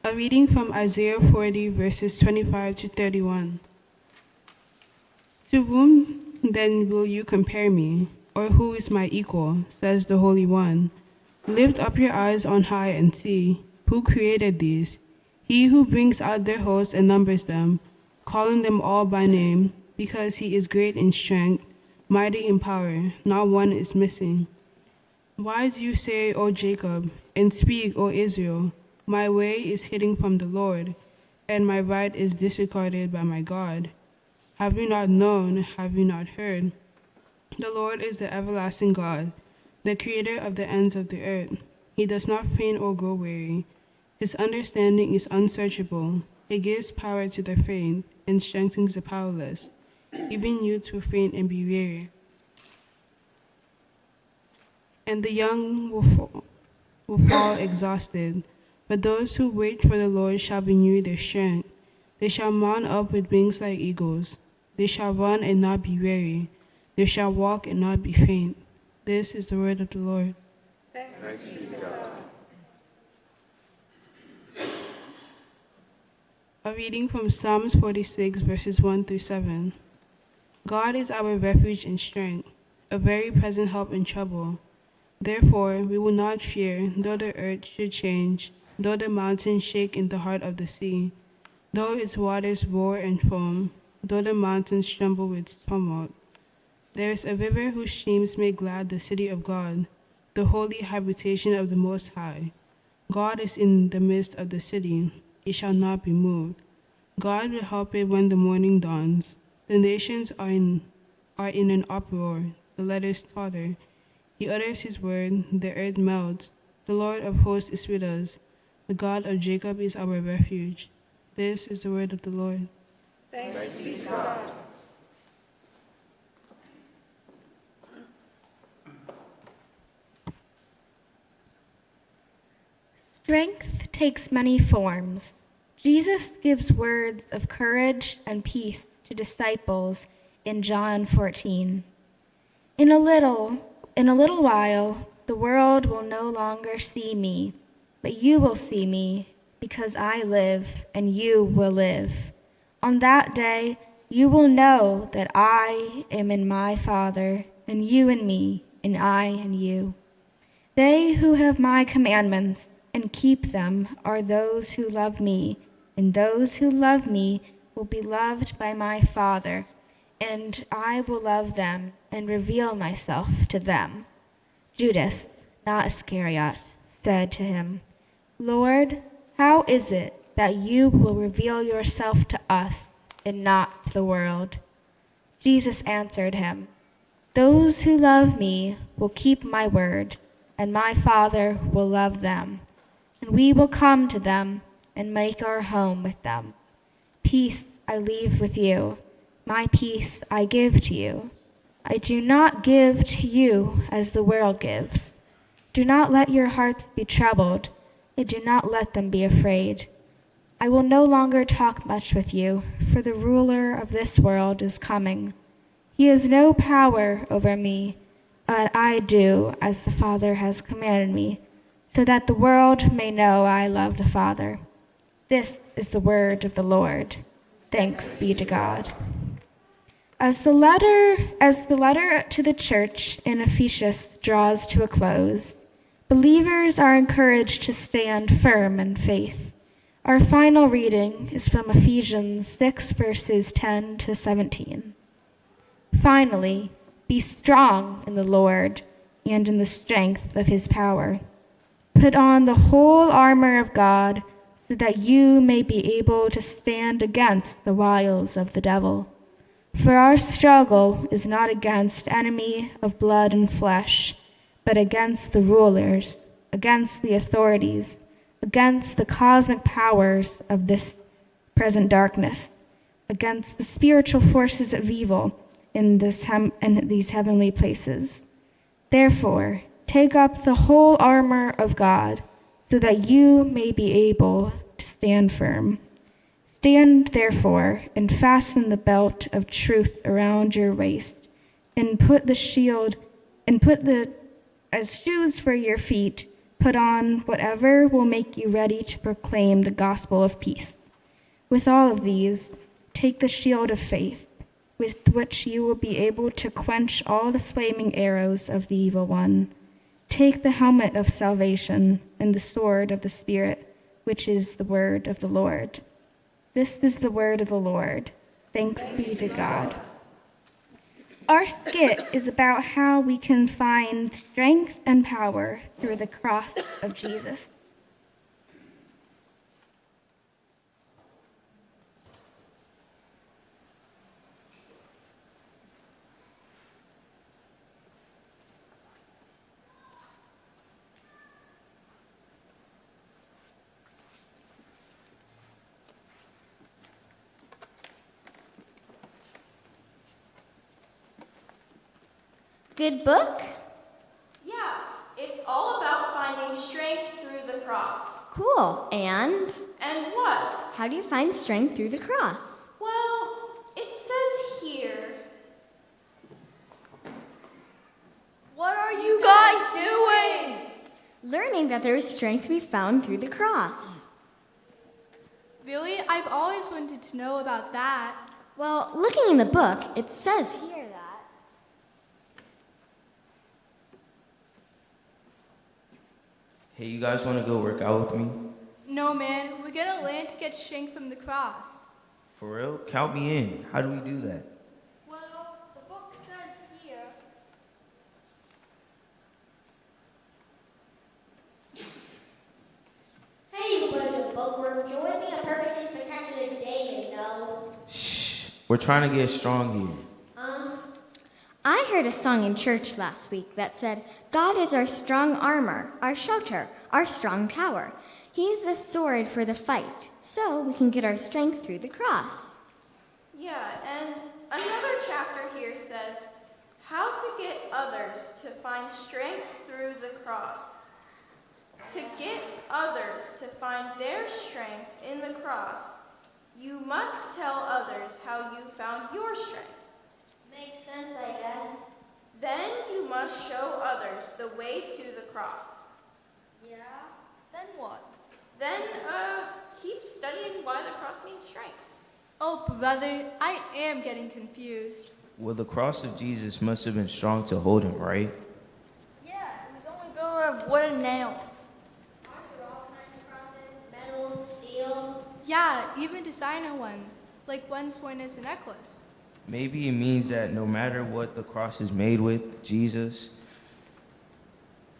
A reading from Isaiah 40, verses 25 to 31. To whom then will you compare me, or who is my equal, says the Holy One. Lift up your eyes on high and see, who created these? He who brings out their hosts and numbers them, calling them all by name, because he is great in strength, mighty in power, not one is missing. Why do you say, O Jacob, and speak, O Israel, my way is hidden from the Lord, and my right is disregarded by my God? Have you not known, have you not heard? The Lord is the everlasting God, the creator of the ends of the earth. He does not faint or grow weary. His understanding is unsearchable. He gives power to the faint and strengthens the powerless. Even youths will faint and be weary, and the young will fall exhausted. But those who wait for the Lord shall renew their strength. They shall mount up with wings like eagles. They shall run and not be weary. They shall walk and not be faint. This is the word of the Lord. Thanks be to God. A reading from Psalms 46, verses 1 through 7. God is our refuge and strength, a very present help in trouble. Therefore we will not fear, though the earth should change, though the mountains shake in the heart of the sea, though its waters roar and foam, though the mountains tremble with tumult. There is a river whose streams make glad the city of God, the holy habitation of the Most High. God is in the midst of the city, it shall not be moved. God will help it when the morning dawns. The nations are in an uproar, the letters totter. He utters his word, the earth melts. The Lord of hosts is with us. The God of Jacob is our refuge. This is the word of the Lord. Thanks be to God. Strength takes many forms. Jesus gives words of courage and peace to disciples in John 14. In a little while, the world will no longer see me, but you will see me, because I live, and you will live. On that day, you will know that I am in my Father, and you in me, and I in you. They who have my commandments and keep them are those who love me, and those who love me will be loved by my Father, and I will love them and reveal myself to them. Judas, not Iscariot, said to him, Lord, how is it that you will reveal yourself to us and not to the world? Jesus answered him, Those who love me will keep my word, and my Father will love them, and we will come to them and make our home with them. Peace I leave with you, my peace I give to you. I do not give to you as the world gives. Do not let your hearts be troubled, and do not let them be afraid. I will no longer talk much with you, for the ruler of this world is coming. He has no power over me, but I do as the Father has commanded me, so that the world may know I love the Father. This is the word of the Lord. Thanks be to God. As the letter to the church in Ephesus draws to a close, believers are encouraged to stand firm in faith. Our final reading is from Ephesians 6, verses 10 to 17. Finally, be strong in the Lord and in the strength of his power. Put on the whole armor of God so that you may be able to stand against the wiles of the devil. For our struggle is not against enemy of blood and flesh, but against the rulers, against the authorities, against the cosmic powers of this present darkness, against the spiritual forces of evil in these heavenly places. Therefore, take up the whole armor of God, so that you may be able to stand firm. Stand therefore, and fasten the belt of truth around your waist, and as shoes for your feet, put on whatever will make you ready to proclaim the gospel of peace. With all of these, take the shield of faith, with which you will be able to quench all the flaming arrows of the evil one. Take the helmet of salvation and the sword of the Spirit, which is the word of the Lord. This is the word of the Lord. Thanks be to God. Our skit is about how we can find strength and power through the cross of Jesus. Good book? Yeah, it's all about finding strength through the cross. Cool. And And what? how do you find strength through the cross? Well, it says here. What are you guys doing? Learning that there is strength to be found through the cross. Really? I've always wanted to know about that. Well, looking in the book, it says here that. Hey, you guys want to go work out with me? No, man, we're gonna learn to get strength from the cross. For real? Count me in. How do we do that? Well, the book says here. Hey, you bunch of bookworms. You're wasting a perfectly spectacular day, you know. Shh. We're trying to get strong here. I heard a song in church last week that said, God is our strong armor, our shelter, our strong tower. He is the sword for the fight, so we can get our strength through the cross. Yeah, and another chapter here says how to get others to find strength through the cross. To get others to find their strength in the cross, you must tell others how you found your strength. Makes sense, I guess. Then you must show others the way to the cross. Yeah? Then what? Then, keep studying why the cross means strength. Oh, brother, I am getting confused. Well, the cross of Jesus must have been strong to hold him, right? Yeah, it was only built of wooden nails. Aren't there all kinds of crosses? Metal, steel? Yeah, even designer ones, like ones worn as a necklace. Maybe it means that no matter what the cross is made with, Jesus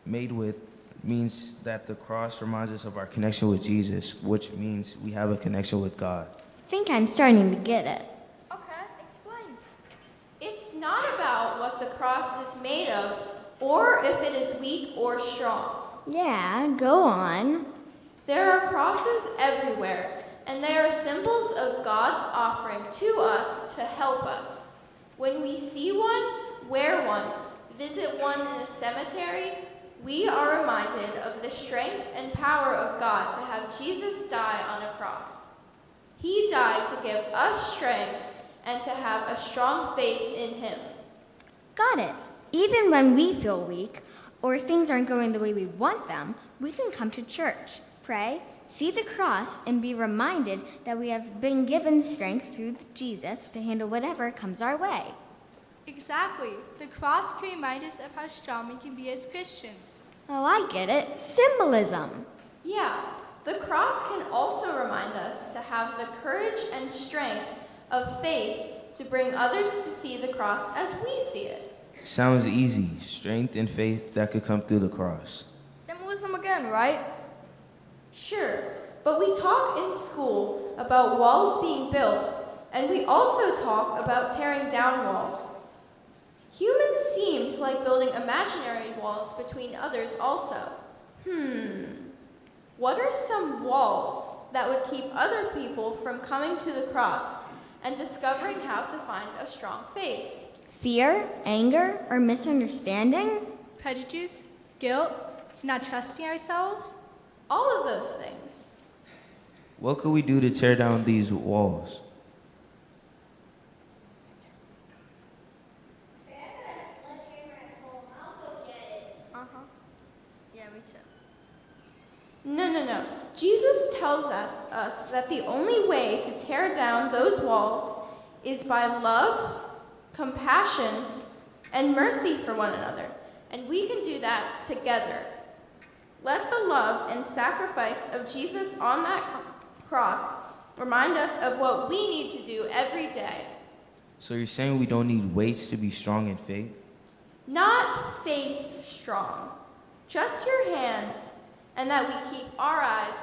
made with means that the cross reminds us of our connection with Jesus, which means we have a connection with God. I think I'm starting to get it. Okay, explain. It's not about what the cross is made of, or if it is weak or strong. Yeah, go on. There are crosses everywhere, and they are symbols of God's offering to us to help us. When we see one, wear one, visit one in a cemetery, we are reminded of the strength and power of God to have Jesus die on a cross. He died to give us strength and to have a strong faith in Him. Got it. Even when we feel weak or things aren't going the way we want them, we can come to church, pray, see the cross, and be reminded that we have been given strength through Jesus to handle whatever comes our way. Exactly. The cross can remind us of how strong we can be as Christians. Oh, I get it. Symbolism. Yeah, the cross can also remind us to have the courage and strength of faith to bring others to see the cross as we see it. Sounds easy. Strength and faith that could come through the cross. Symbolism again, right? Sure, but we talk in school about walls being built, and we also talk about tearing down walls. Humans seem to like building imaginary walls between others also. What are some walls that would keep other people from coming to the cross and discovering how to find a strong faith? Fear, anger, or misunderstanding? Prejudice, guilt, not trusting ourselves. All of those things. What could we do to tear down these walls? Yeah, me too. No. Jesus tells us that the only way to tear down those walls is by love, compassion, and mercy for one another. And we can do that together. Let the love and sacrifice of Jesus on that cross remind us of what we need to do every day. So you're saying we don't need weights to be strong in faith? Not faith strong, just your hands, and that we keep our eyes